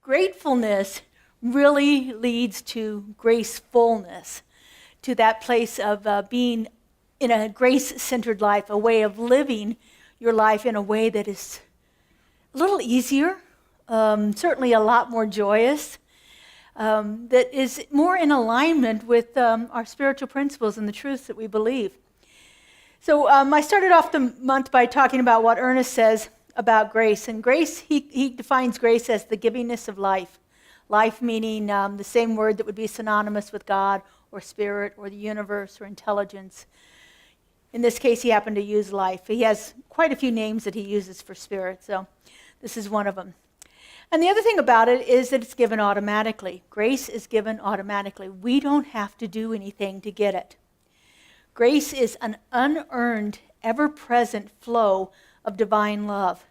gratefulness really leads to gracefulness, to that place of being in a grace-centered life, a way of living your life in a way that is a little easier, certainly a lot more joyous, that is more in alignment with our spiritual principles and the truths that we believe. So I started off the month by talking about what Ernest says about grace. And grace, he defines grace as the givingness of life. Life meaning the same word that would be synonymous with God or spirit or the universe or intelligence. In this case, he happened to use life. He has quite a few names that he uses for spirit, so this is one of them. And the other thing about it is that it's given automatically. Grace is given automatically. We don't have to do anything to get it. Grace is an unearned, ever-present flow of divine love.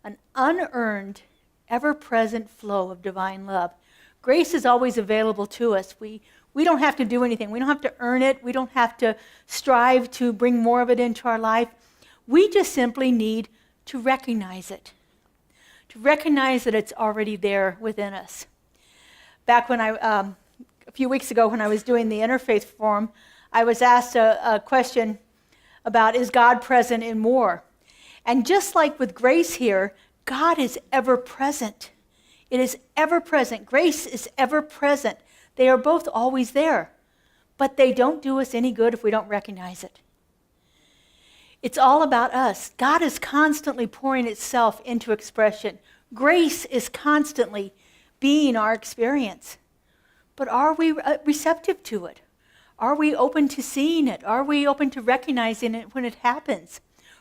An unearned, ever-present flow of divine love. Grace is always available to us. We don't have to do anything. We don't have to earn it. We don't have to strive to bring more of it into our life. We just simply need to recognize it. To recognize that it's already there within us. Back when a few weeks ago when I was doing the Interfaith Forum, I was asked a question about, is God present in war? And just like with grace here, God is ever present. It is ever present. Grace is ever present. They are both always there, but they don't do us any good if we don't recognize it. It's all about us. God is constantly pouring itself into expression. Grace is constantly being our experience. But are we receptive to it? Are we open to seeing it? Are we open to recognizing it when it happens?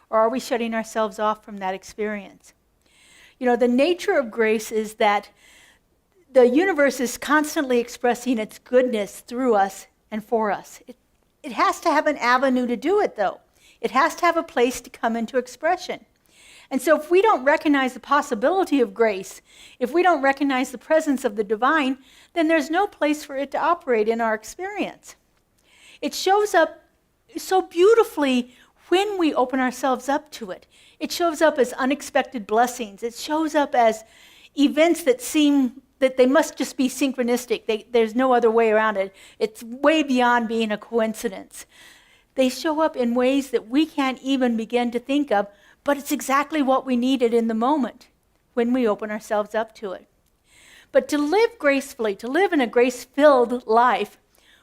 Or are we shutting ourselves off from that experience? You know, the nature of grace is that the universe is constantly expressing its goodness through us and for us. It has to have an avenue to do it, though. It has to have a place to come into expression. And so if we don't recognize the possibility of grace, if we don't recognize the presence of the divine, then there's no place for it to operate in our experience. It shows up so beautifully when we open ourselves up to it. It shows up as unexpected blessings. It shows up as events that seem that they must just be synchronistic. There's no other way around it. It's way beyond being a coincidence. They show up in ways that we can't even begin to think of, but it's exactly what we needed in the moment when we open ourselves up to it. But to live gracefully, to live in a grace-filled life,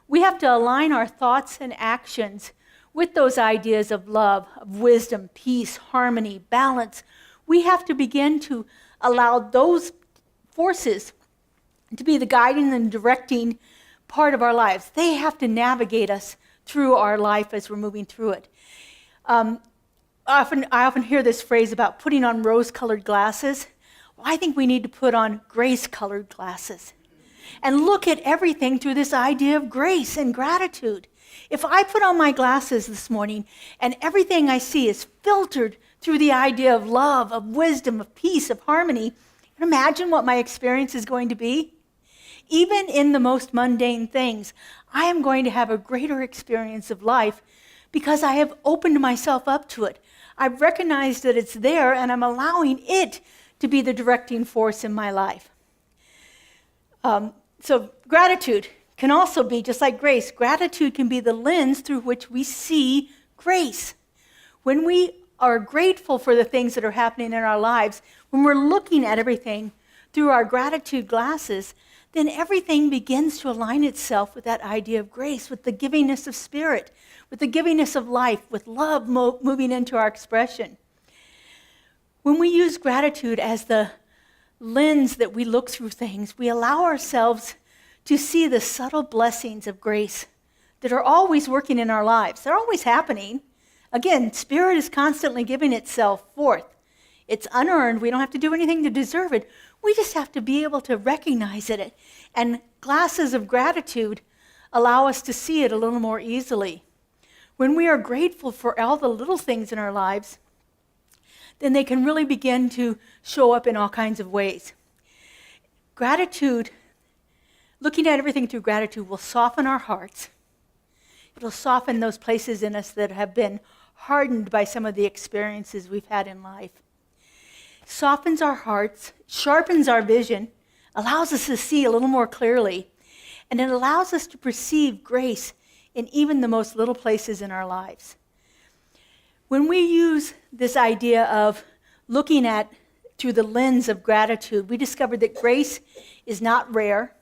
we have to align our thoughts and actions with those ideas of love, of wisdom, peace, harmony, balance. We have to begin to allow those forces to be the guiding and directing part of our lives. They have to navigate us through our life as we're moving through it. I often hear this phrase about putting on rose-colored glasses. Well, I think we need to put on grace-colored glasses and look at everything through this idea of grace and gratitude. If I put on my glasses this morning and everything I see is filtered through the idea of love, of wisdom, of peace, of harmony, imagine what my experience is going to be. Even in the most mundane things, I am going to have a greater experience of life because I have opened myself up to it. I've recognized that it's there and I'm allowing it to be the directing force in my life. So gratitude can also be just like grace. Gratitude can be the lens through which we see grace. When we are grateful for the things that are happening in our lives, when we're looking at everything through our gratitude glasses, then everything begins to align itself with that idea of grace, with the givingness of spirit, with the givingness of life, with love moving into our expression. When we use gratitude as the lens that we look through things, we allow ourselves to see the subtle blessings of grace that are always working in our lives. They're always happening. Again, spirit is constantly giving itself forth. It's unearned. We don't have to do anything to deserve it. We just have to be able to recognize it. And glasses of gratitude allow us to see it a little more easily. When we are grateful for all the little things in our lives, then they can really begin to show up in all kinds of ways. Gratitude, looking at everything through gratitude, will soften our hearts. It'll soften those places in us that have been hardened by some of the experiences we've had in life. Softens our hearts, sharpens our vision, allows us to see a little more clearly, and it allows us to perceive grace in even the most little places in our lives. When we use this idea of looking at through the lens of gratitude, we discovered that grace is not rare,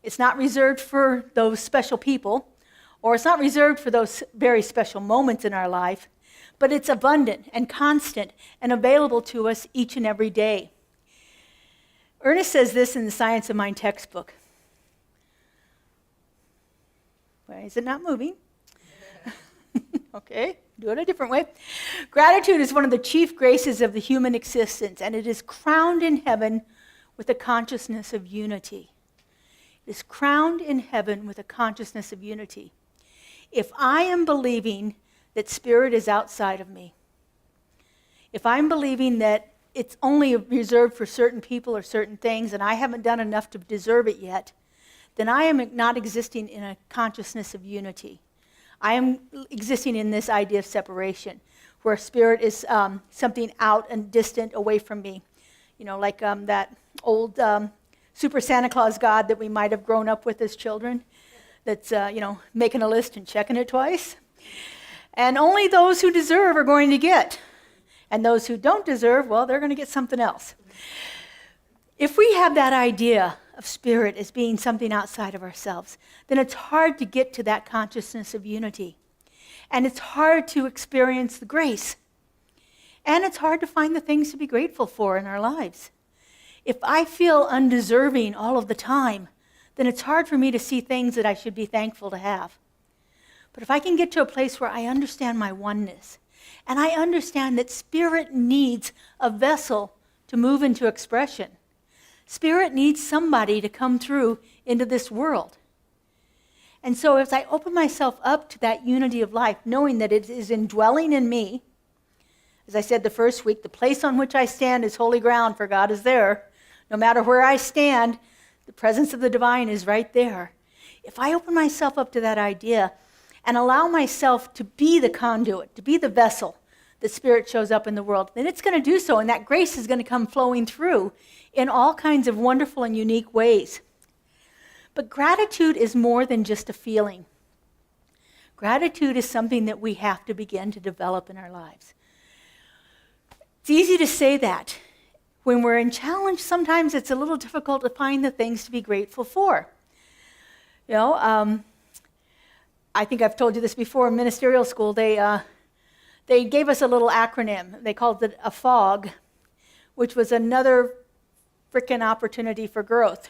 it's not reserved for those special people, or it's not reserved for those very special moments in our life, but it's abundant and constant and available to us each and every day. Ernest says this in the Science of Mind textbook. Why is it not moving? Okay, do it a different way. Gratitude is one of the chief graces of the human existence, and it is crowned in heaven with a consciousness of unity. It is crowned in heaven with a consciousness of unity. If I am believing that spirit is outside of me, if I'm believing that it's only reserved for certain people or certain things and I haven't done enough to deserve it yet, then I am not existing in a consciousness of unity. I am existing in this idea of separation, where spirit is something out and distant away from me. You know, like that old super Santa Claus God that we might have grown up with as children, that's, making a list and checking it twice. And only those who deserve are going to get. And those who don't deserve, well, they're going to get something else. If we have that idea of spirit as being something outside of ourselves, then it's hard to get to that consciousness of unity. And it's hard to experience the grace. And it's hard to find the things to be grateful for in our lives. If I feel undeserving all of the time, then it's hard for me to see things that I should be thankful to have. But if I can get to a place where I understand my oneness, and I understand that spirit needs a vessel to move into expression. Spirit needs somebody to come through into this world. And so as I open myself up to that unity of life, knowing that it is indwelling in me, as I said the first week, the place on which I stand is holy ground, for God is there. No matter where I stand, the presence of the divine is right there. If I open myself up to that idea and allow myself to be the conduit, to be the vessel that Spirit shows up in the world, then it's going to do so, and that grace is going to come flowing through in all kinds of wonderful and unique ways. But gratitude is more than just a feeling. Gratitude is something that we have to begin to develop in our lives. It's easy to say that. When we're in challenge, sometimes it's a little difficult to find the things to be grateful for. You know, I think I've told you this before, in ministerial school, they gave us a little acronym. They called it a FOG, which was another frickin' opportunity for growth.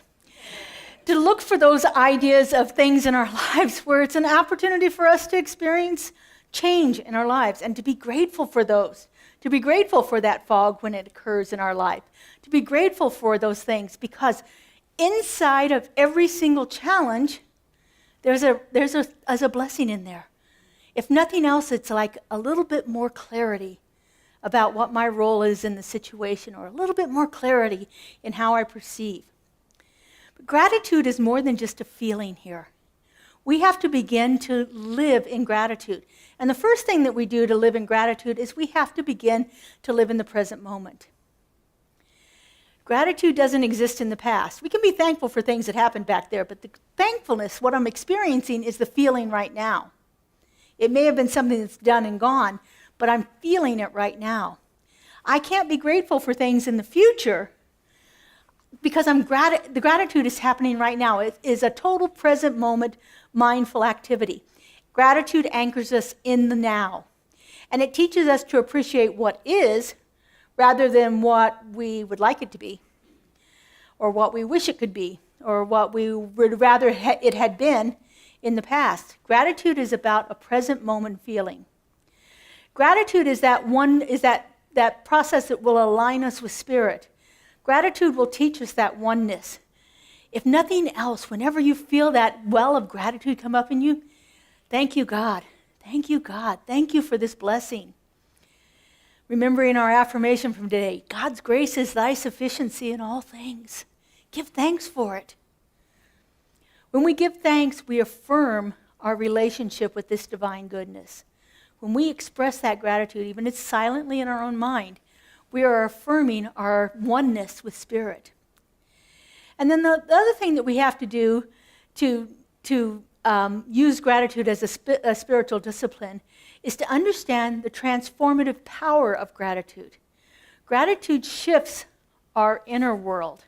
To look for those ideas of things in our lives where it's an opportunity for us to experience change in our lives and to be grateful for those. To be grateful for that fog when it occurs in our life. To be grateful for those things, because inside of every single challenge, there's a blessing in there. If nothing else, it's like a little bit more clarity about what my role is in the situation, or a little bit more clarity in how I perceive. But gratitude is more than just a feeling here. We have to begin to live in gratitude. And the first thing that we do to live in gratitude is we have to begin to live in the present moment. Gratitude doesn't exist in the past. We can be thankful for things that happened back there, but the thankfulness, what I'm experiencing, is the feeling right now. It may have been something that's done and gone, but I'm feeling it right now. I can't be grateful for things in the future because the gratitude is happening right now. It is a total present moment mindful activity. Gratitude anchors us in the now, and it teaches us to appreciate what is rather than what we would like it to be, or what we wish it could be, or what we would rather it had been in the past. Gratitude is about a present moment feeling. Gratitude is that process that will align us with Spirit. Gratitude will teach us that oneness. If nothing else, whenever you feel that well of gratitude come up in you, thank you, God. Thank you, God. Thank you for this blessing. Remembering our affirmation from today, God's grace is thy sufficiency in all things. Give thanks for it. When we give thanks, we affirm our relationship with this divine goodness. When we express that gratitude, even if it's silently in our own mind, we are affirming our oneness with Spirit. And then the other thing that we have to do to use gratitude as a spiritual discipline is to understand the transformative power of gratitude. Gratitude shifts our inner world.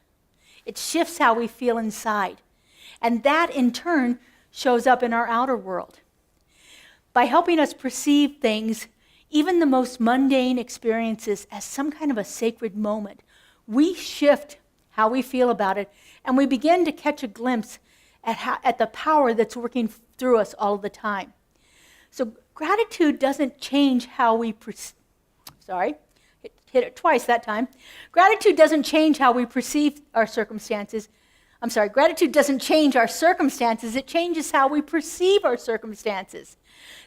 It shifts how we feel inside. And that, in turn, shows up in our outer world. By helping us perceive things, even the most mundane experiences, as some kind of a sacred moment, we shift how we feel about it, and we begin to catch a glimpse at the power that's working through us all the time. So gratitude doesn't change how we hit it twice that time. Gratitude doesn't change how we perceive our circumstances. Gratitude doesn't change our circumstances, it changes how we perceive our circumstances.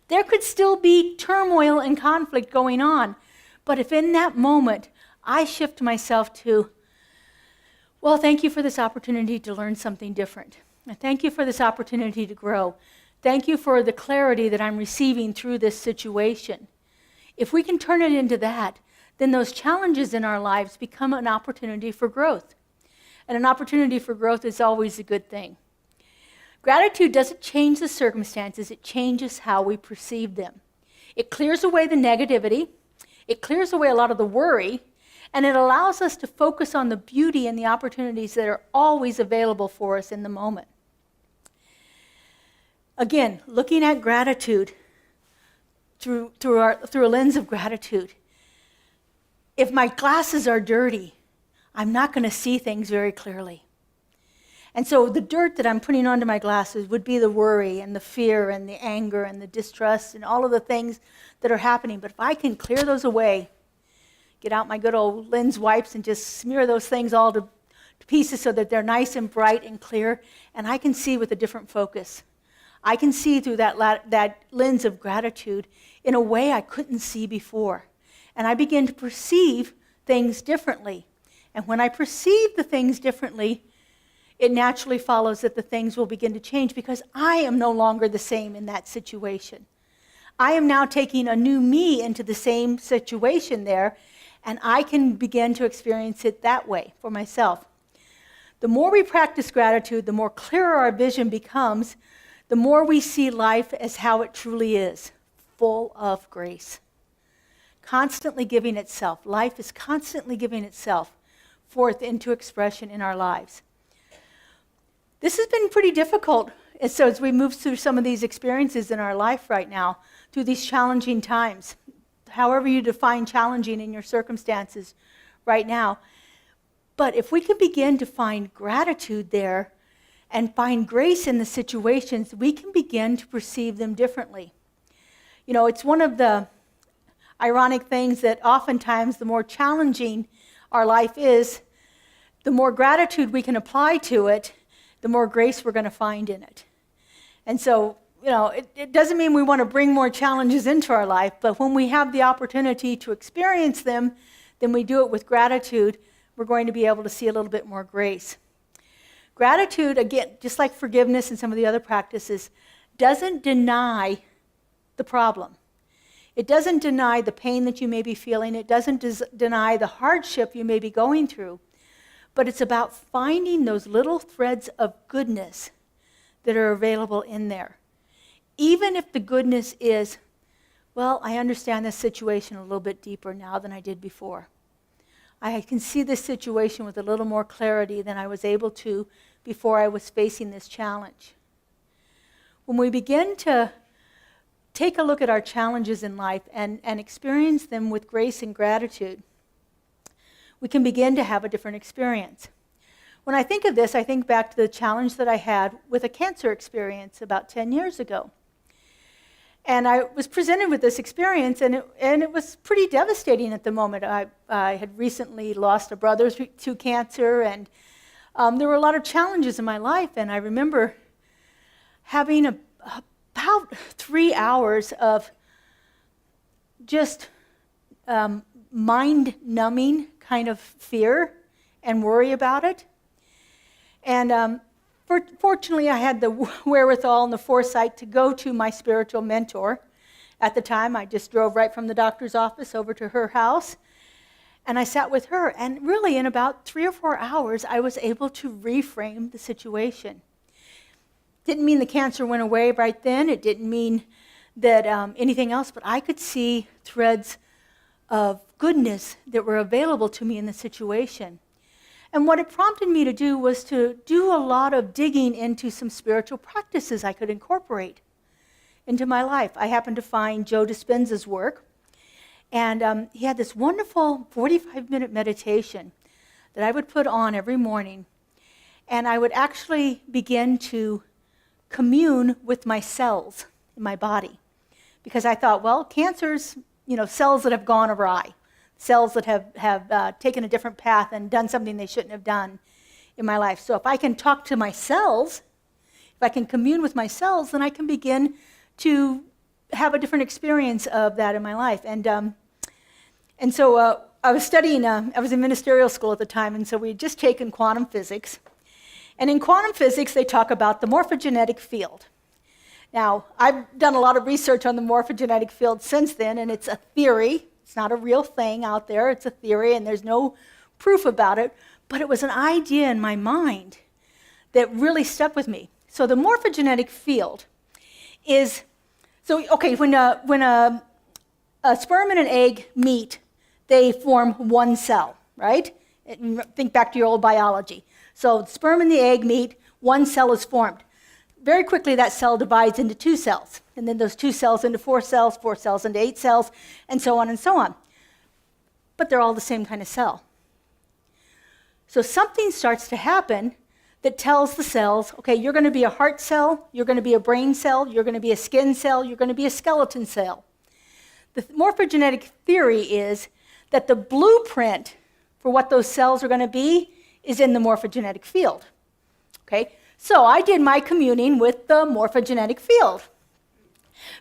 There could still be turmoil and conflict going on, but if in that moment I shift myself to, well, thank you for this opportunity to learn something different. And thank you for this opportunity to grow. Thank you for the clarity that I'm receiving through this situation. If we can turn it into that, then those challenges in our lives become an opportunity for growth. And an opportunity for growth is always a good thing. Gratitude doesn't change the circumstances, it changes how we perceive them. It clears away the negativity, it clears away a lot of the worry, and it allows us to focus on the beauty and the opportunities that are always available for us in the moment. Again, looking at gratitude through a lens of gratitude. If my glasses are dirty, I'm not going to see things very clearly. And so the dirt that I'm putting onto my glasses would be the worry and the fear and the anger and the distrust and all of the things that are happening. But if I can clear those away, get out my good old lens wipes and just smear those things all to pieces so that they're nice and bright and clear, and I can see with a different focus. I can see through that lens of gratitude in a way I couldn't see before. And I begin to perceive things differently. And when I perceive the things differently, it naturally follows that the things will begin to change because I am no longer the same in that situation. I am now taking a new me into the same situation there, and I can begin to experience it that way for myself. The more we practice gratitude, the more clearer our vision becomes, the more we see life as how it truly is, full of grace. Constantly giving itself. Life is constantly giving itself forth into expression in our lives. This has been pretty difficult as we move through some of these experiences in our life right now, through these challenging times, however you define challenging in your circumstances right now. But if we can begin to find gratitude there and find grace in the situations, we can begin to perceive them differently. You know, it's one of the ironic things that oftentimes the more challenging our life is, the more gratitude we can apply to it, the more grace we're going to find in it. And so, you know, it doesn't mean we want to bring more challenges into our life, but when we have the opportunity to experience them, then we do it with gratitude, we're going to be able to see a little bit more grace. Gratitude, again, just like forgiveness and some of the other practices, doesn't deny the problem. It doesn't deny the pain that you may be feeling. It doesn't deny the hardship you may be going through. But it's about finding those little threads of goodness that are available in there. Even if the goodness is, well, I understand this situation a little bit deeper now than I did before. I can see this situation with a little more clarity than I was able to before I was facing this challenge. When we begin to take a look at our challenges in life and experience them with grace and gratitude, we can begin to have a different experience. When I think of this, I think back to the challenge that I had with a cancer experience about 10 years ago. And I was presented with this experience, and it was pretty devastating at the moment. I had recently lost a brother to cancer, and there were a lot of challenges in my life. And I remember having about 3 hours of just mind-numbing kind of fear and worry about it. And fortunately, I had the wherewithal and the foresight to go to my spiritual mentor. At the time, I just drove right from the doctor's office over to her house. And I sat with her, and really in about 3 or 4 hours, I was able to reframe the situation. Didn't mean the cancer went away right then. It didn't mean that anything else, but I could see threads of goodness that were available to me in the situation. And what it prompted me to do was to do a lot of digging into some spiritual practices I could incorporate into my life. I happened to find Joe Dispenza's work, and he had this wonderful 45-minute meditation that I would put on every morning, and I would actually begin to commune with my cells in my body. Because I thought, well, cancer's, cells that have gone awry, cells that have taken a different path and done something they shouldn't have done in my life. So if I can talk to my cells, if I can commune with my cells, then I can begin to have a different experience of that in my life. And so I was studying, I was in ministerial school at the time, and so we had just taken quantum physics. And in quantum physics, they talk about the morphogenetic field. Now, I've done a lot of research on the morphogenetic field since then, and it's a theory. It's not a real thing out there. It's a theory, and there's no proof about it. But it was an idea in my mind that really stuck with me. So the morphogenetic field is, when a sperm and an egg meet, they form one cell, right? Think back to your old biology. So the sperm and the egg meet, one cell is formed. Very quickly, that cell divides into 2 cells, and then those 2 cells into 4 cells into 8 cells, and so on and so on. But they're all the same kind of cell. So something starts to happen that tells the cells, okay, you're going to be a heart cell, you're going to be a brain cell, you're going to be a skin cell, you're going to be a skeleton cell. The morphogenetic theory is that the blueprint for what those cells are going to be is in the morphogenetic field. Okay? So I did my communing with the morphogenetic field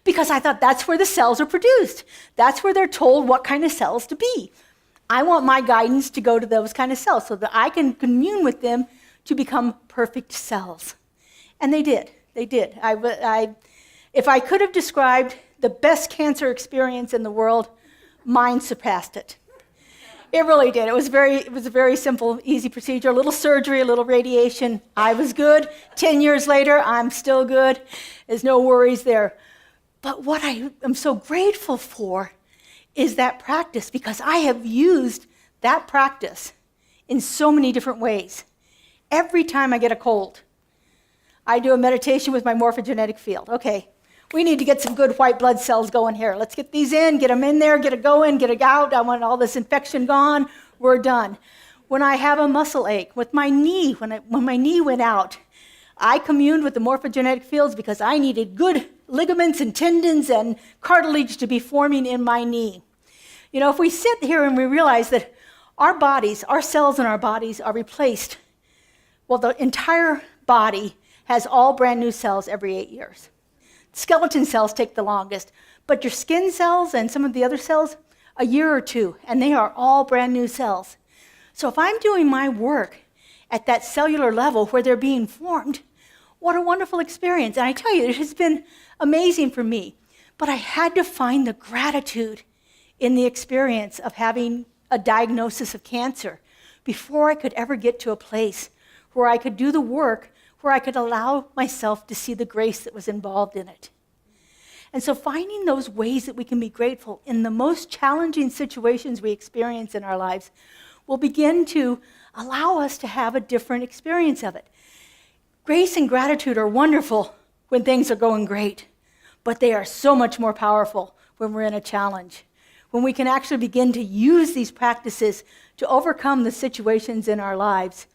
because I thought that's where the cells are produced. That's where they're told what kind of cells to be. I want my guidance to go to those kind of cells so that I can commune with them to become perfect cells. And they did. They did. If I could have described the best cancer experience in the world, mine surpassed it. It really did. It was a very simple, easy procedure. A little surgery, a little radiation. I was good. 10 years later, I'm still good. There's no worries there. But what I am so grateful for is that practice, because I have used that practice in so many different ways. Every time I get a cold, I do a meditation with my morphogenetic field. Okay, we need to get some good white blood cells going here. Let's get these in, get them in there, get it going, get it out. I want all this infection gone. We're done. When I have a muscle ache with my knee, when my knee went out, I communed with the morphogenetic fields because I needed good ligaments and tendons and cartilage to be forming in my knee. If we sit here and we realize that our bodies, our cells in our bodies are replaced, well, the entire body has all brand new cells every 8 years. Skeleton cells take the longest, but your skin cells and some of the other cells, a year or 2, and they are all brand new cells. So if I'm doing my work at that cellular level where they're being formed, what a wonderful experience. And I tell you, it has been amazing for me. But I had to find the gratitude in the experience of having a diagnosis of cancer before I could ever get to a place where I could do the work, where I could allow myself to see the grace that was involved in it. And so finding those ways that we can be grateful in the most challenging situations we experience in our lives will begin to allow us to have a different experience of it. Grace and gratitude are wonderful when things are going great, but they are so much more powerful when we're in a challenge. When we can actually begin to use these practices to overcome the situations in our lives,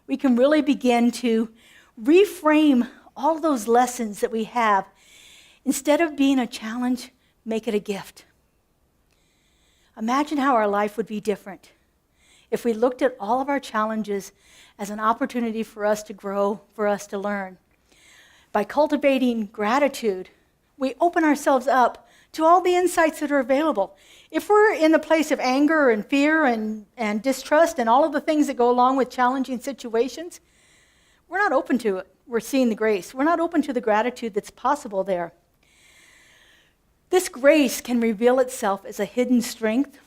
we can really begin to reframe all those lessons that we have. Instead of being a challenge, make it a gift. Imagine how our life would be different if we looked at all of our challenges as an opportunity for us to grow, for us to learn. By cultivating gratitude, we open ourselves up to all the insights that are available. If we're in the place of anger and fear and distrust and all of the things that go along with challenging situations, we're not open to it. We're seeing the grace. We're not open to the gratitude that's possible there. This grace can reveal itself as a hidden strength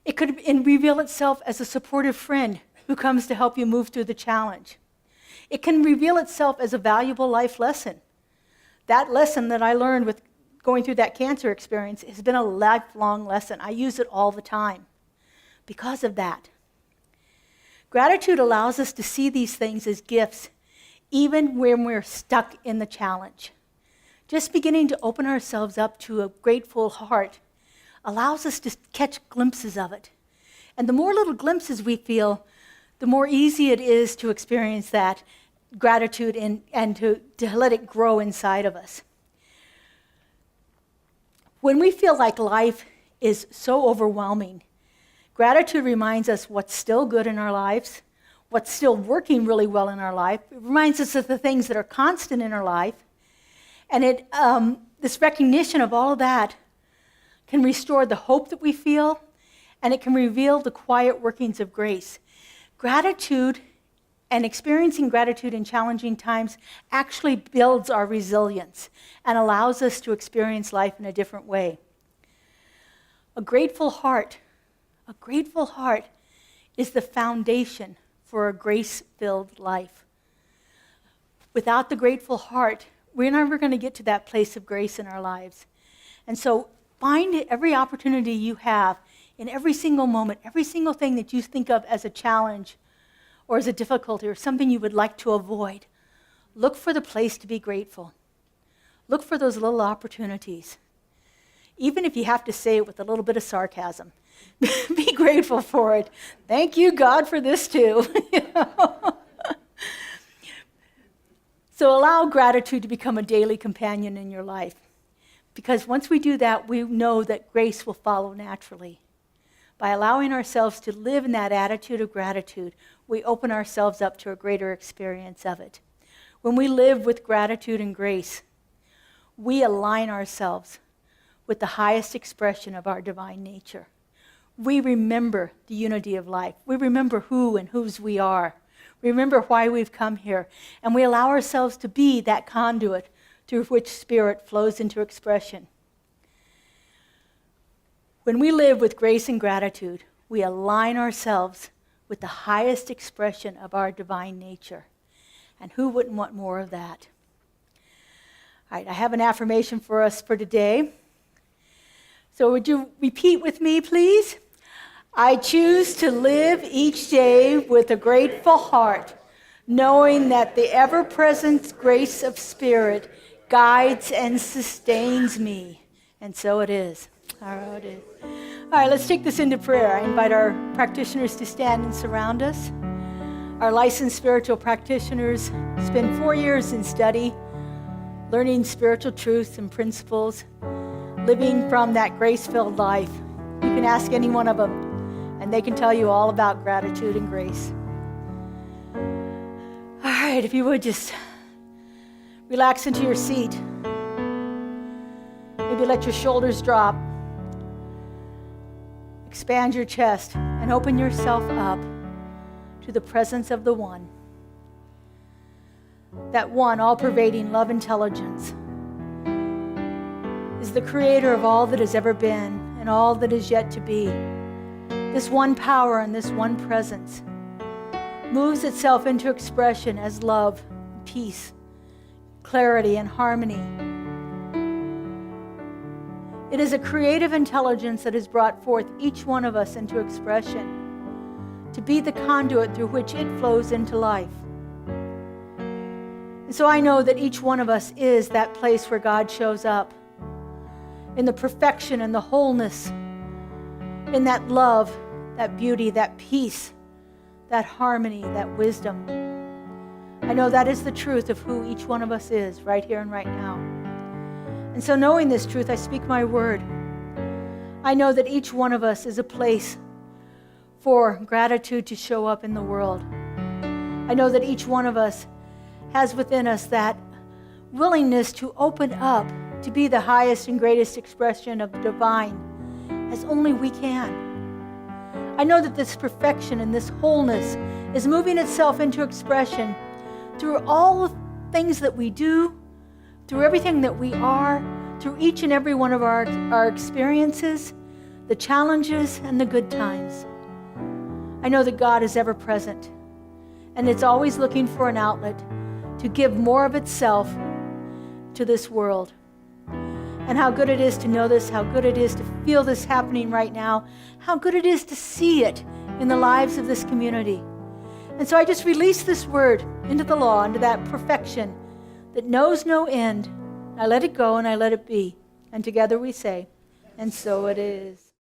It could reveal itself as a supportive friend who comes to help you move through the challenge. It can reveal itself as a valuable life lesson. That lesson that I learned with going through that cancer experience has been a lifelong lesson. I use it all the time because of that. Gratitude allows us to see these things as gifts, even when we're stuck in the challenge. Just beginning to open ourselves up to a grateful heart allows us to catch glimpses of it. And the more little glimpses we feel, the more easy it is to experience that gratitude and to let it grow inside of us. When we feel like life is so overwhelming, gratitude reminds us what's still good in our lives, what's still working really well in our life. It reminds us of the things that are constant in our life. And this recognition of all of that can restore the hope that we feel, and it can reveal the quiet workings of grace. Gratitude and experiencing gratitude in challenging times actually builds our resilience and allows us to experience life in a different way. A grateful heart is the foundation for a grace-filled life. Without the grateful heart, we're never going to get to that place of grace in our lives. And so find every opportunity you have in every single moment, every single thing that you think of as a challenge or as a difficulty or something you would like to avoid. Look for the place to be grateful. Look for those little opportunities. Even if you have to say it with a little bit of sarcasm. Be grateful for it. Thank you, God, for this too. So allow gratitude to become a daily companion in your life. Because once we do that, we know that grace will follow naturally. By allowing ourselves to live in that attitude of gratitude, we open ourselves up to a greater experience of it. When we live with gratitude and grace, we align ourselves with the highest expression of our divine nature. We remember the unity of life. We remember who and whose we are. We remember why we've come here. And we allow ourselves to be that conduit through which spirit flows into expression. When we live with grace and gratitude, we align ourselves with the highest expression of our divine nature. And who wouldn't want more of that? All right, I have an affirmation for us for today. So would you repeat with me, please? I choose to live each day with a grateful heart, knowing that the ever-present grace of Spirit guides and sustains me. And so it is. All right, let's take this into prayer. I invite our practitioners to stand and surround us. Our licensed spiritual practitioners spend 4 years in study, learning spiritual truths and principles, living from that grace-filled life. You can ask any one of them, and they can tell you all about gratitude and grace. All right, if you would just relax into your seat. Maybe let your shoulders drop. Expand your chest and open yourself up to the presence of the One. That one, all-pervading love intelligence, is the creator of all that has ever been and all that is yet to be. This one power and this one presence moves itself into expression as love, peace, clarity, and harmony. It is a creative intelligence that has brought forth each one of us into expression to be the conduit through which it flows into life. And so I know that each one of us is that place where God shows up in the perfection and the wholeness, in that love, that beauty, that peace, that harmony, that wisdom. I know that is the truth of who each one of us is right here and right now. And so knowing this truth, I speak my word. I know that each one of us is a place for gratitude to show up in the world. I know that each one of us has within us that willingness to open up to be the highest and greatest expression of the divine as only we can. I know that this perfection and this wholeness is moving itself into expression through all the things that we do, through everything that we are, through each and every one of our experiences, the challenges and the good times. I know that God is ever present, and it's always looking for an outlet to give more of itself to this world. And how good it is to know this, how good it is to feel this happening right now, how good it is to see it in the lives of this community. And so I just release this word into the law, into that perfection that knows no end. I let it go and I let it be. And together we say, and so it is.